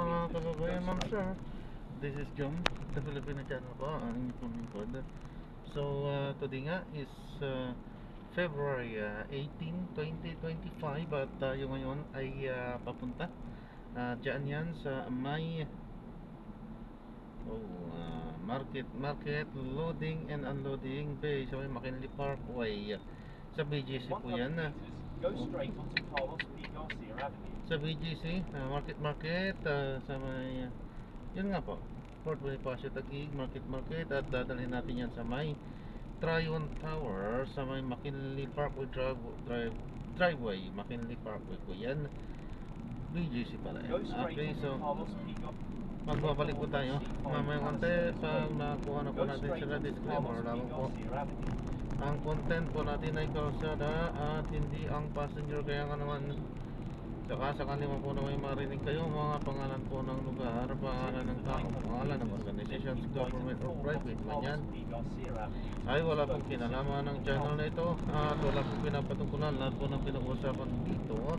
mga kababayan, ma'am sir. This is Jom, the Filipino channel po, ang inyong pong lingkod. So, today nga is February 18, 2025 at yung ngayon ay papunta dyan yan sa may market loading and unloading bay sa may McKinley Parkway sa BGC po yan. Go straight onto Carlos P. Garcia Avenue. Sa BGC, market sa may yun nga po, Fort Bonifacio Taguig market at dadalhin natin yan sa may Tryon Tower sa may McKinley Parkway driveway McKinley Parkway po yan, BGC pala yan. Okay, so magbabalik po tayo mamaya konti pag nakuha na po natin sila. Disclaimer lamang po, ang content po natin ay kalsada at hindi ang passenger, kaya nga naman saka sakali mo po na may marinig kayo mga pangalan po ng lugar, pangalan ng tao, pangalan ng organizations, government or private man yan, ay wala pong kinalaman ng channel na ito at wala pong pinapatungkulan. Lahat po ng pinag-usapan dito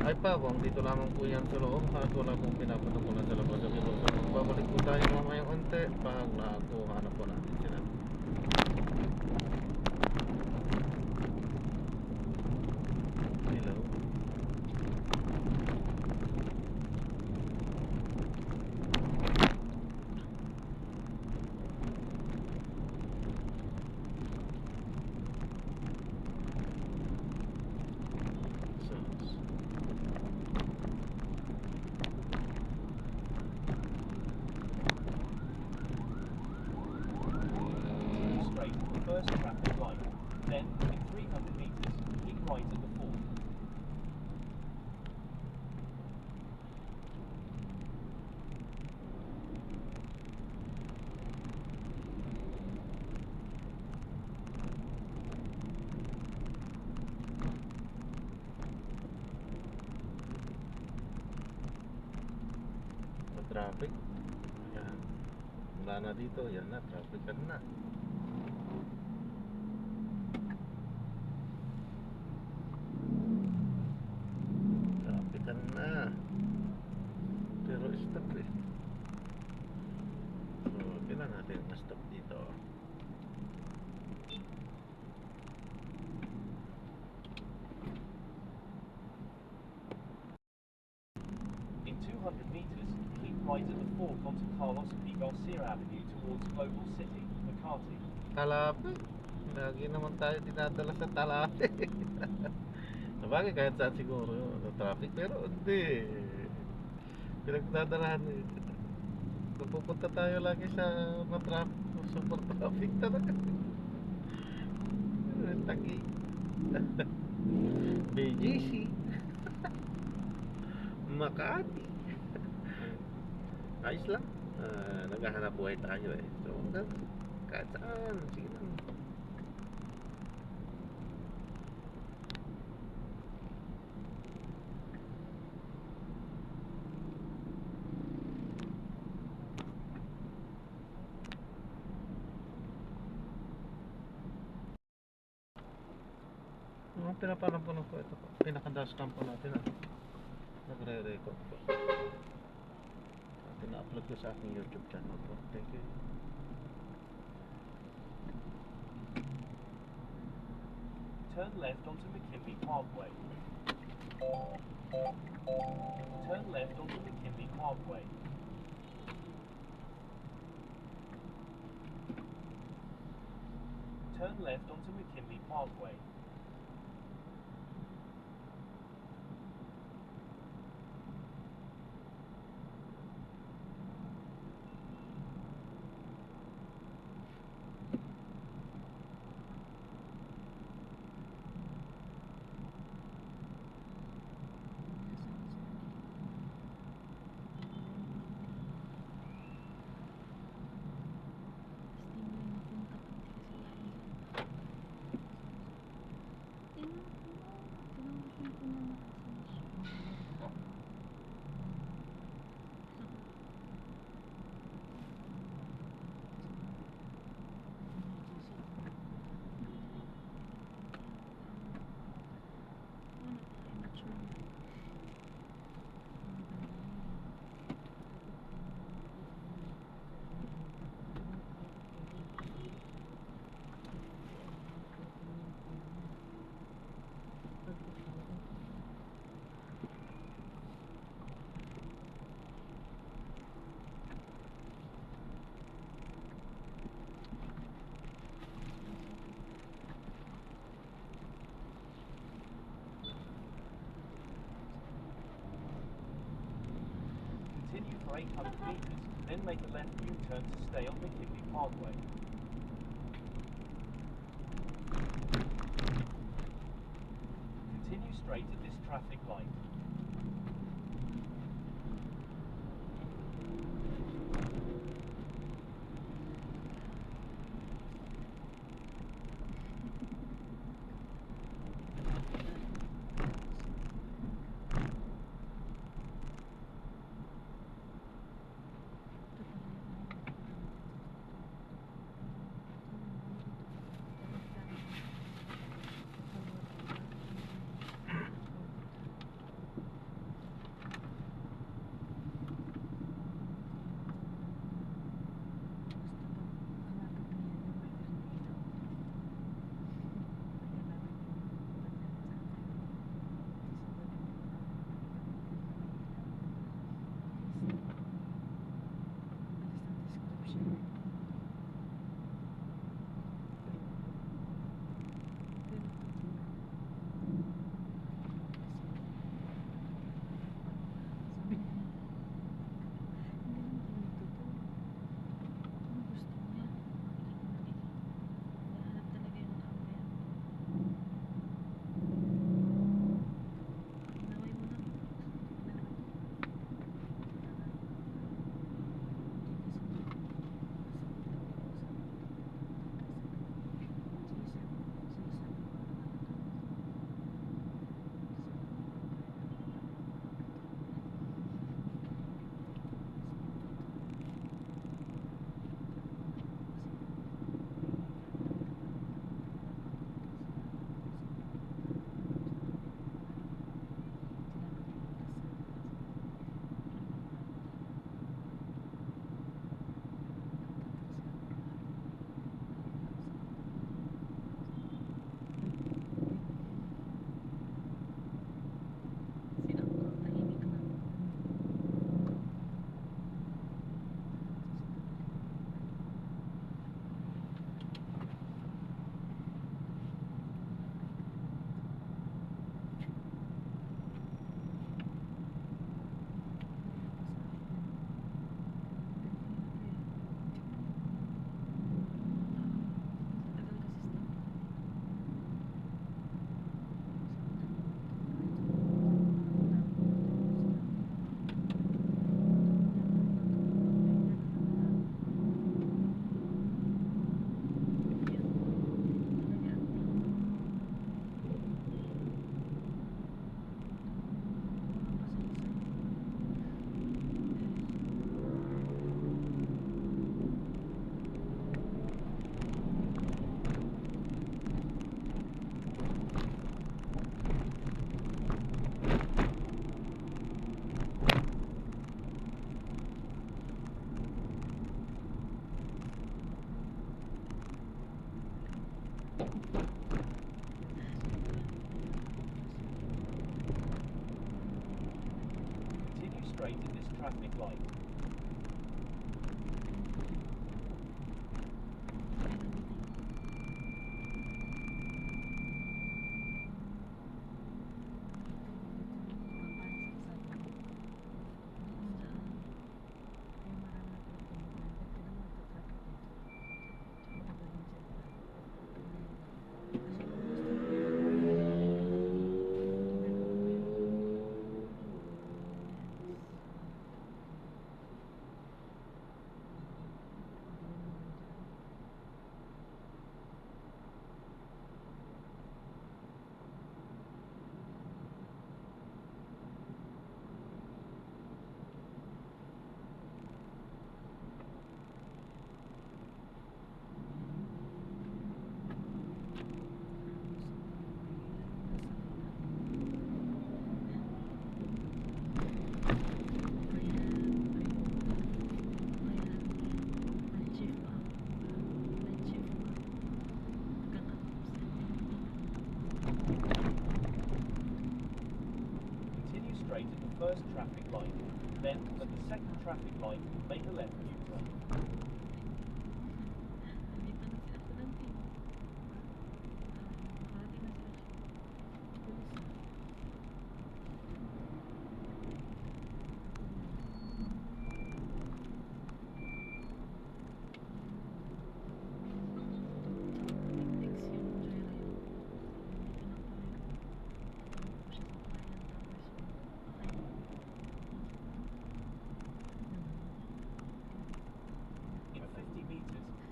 ay pabong dito lamang po yan sa loob at wala pong pinapatungkulan sa labas. So babalik po tayo mamaya konti pag nakuha na po natin sila. Hello. First traffic light. Then, in 300 meters, keep right at the fort. Traffic. Ayan. Wala na dito. Yan na. Traffic na. Pero stop eh. So, kailan natin ma-stop dito? In 200 meters, keep right at the fork onto Carlos P. Garcia Avenue towards Global City, Makati. Talapi. Lagi naman tayo dinadala sa Talapi. Sabagay kahit saan siguro yung traffic, pero hindi. Pinagdadalahan eh. Pupunta tayo lagi sa super traffic talaga. Taguig. BGC. Makati. Ayos lang. Naghahanap buhay tayo eh. So, kahit saan. Sige lang. Ang pinapalam po ito po. Pinaka-dashcam po natin nagre-record po. Tina-upload ko sa aking YouTube channel po. Thank you. Turn left onto McKinley Parkway. Turn left onto McKinley Parkway. Turn left onto McKinley Parkway. Continue for 800 metres, then make a left U-turn to stay on McKinley Parkway. Continue straight at this traffic light. Straight at this traffic light. Straight at the first traffic light, then at the second traffic light, make a left U-turn.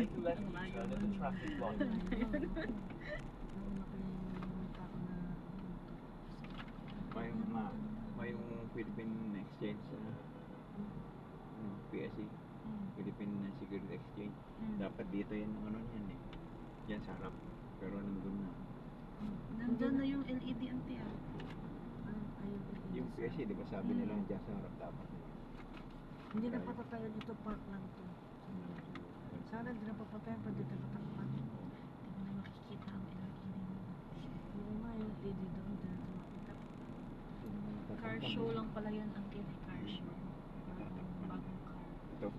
Make a left U-turn at the traffic light. May yung Philippine Exchange PSE, Philippine Security Exchange. Dapat dito yan ang ano yan eh. Yan sa harap. Pero nandun na. Nandun na yung LED ante ah. Yung PSE, di ba sabi nila dyan sa harap dapat. Hindi na papatayan ito, park lang to. Sana hindi na papatayan, pwede na patakpan. Hindi mo na makikita ang LED nila. Oo nga, yung LED doon, hindi na makita. Car show lang pala yan ang car show. Bagong car. Ito.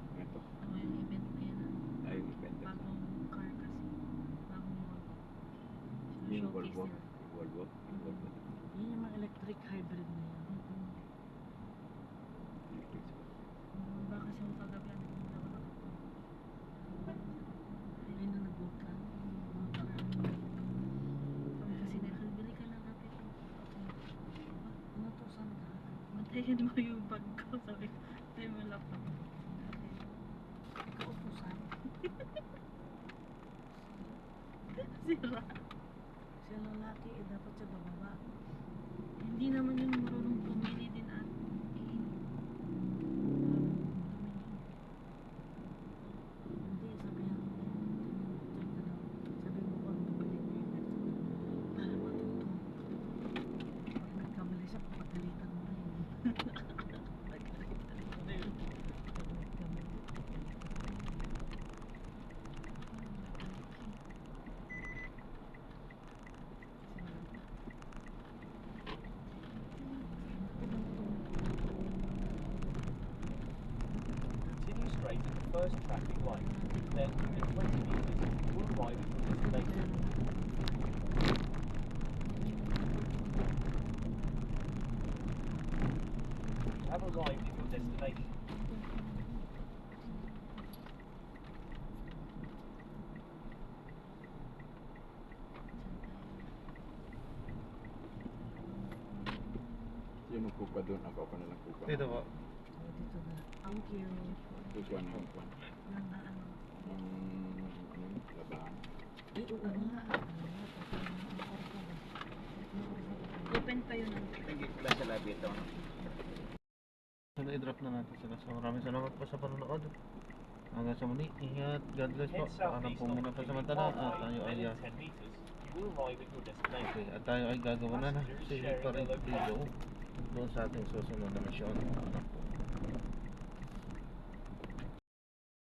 Ano yung event na yan ah. Ay, yung event. Bagong car kasi. Bagong Volvo. Yung Showcase Volvo. nila. Volvo. Yun yung mga electric hybrid na yan. Ba kasi yung kagabi ang nagmula ko nakita. Ayun na nag-walk lang. Kami kasi nakabili ka na natin. Ano to, saan ka? Matayin mo yung bag ko. Sabi ko, tayo mo laptop. Ikaw po saan? Sira. Siya lalaki, dapat siya bababa. Hindi naman yung marunong pumili din at hindi, sabihan mo sabi mo kung bumili na yun para matuto. Pag nagkamali siya, papagalitan mo na yun. Pagalitan mo na yun. Pag nagkamali. Continue straight at the first traffic light. Then, in 20 meters, you will arrive at your destination. You have arrived at your destination. Sino magpupa doon? Ako pa nalang pupa. Dito po. Dito na. Thank you. Pupa na yung pupa. Yung ano. Labahan. Oo nga. Open pa yun. Tingin pala sa labi ito. Sana i-drop na natin sila. So maraming salamat po sa panonood. Hanggang sa muli. Ingat. God bless po. Head Paalam southeast po on muna the pa Philippine samantala. At tayo Parkway, ay then in 10 meters, you will arrive at your destination. okay, at tayo ay gagawa na ng Passengers si sharing pa rin the local video doon sa ating susunod na misyon. Ano po.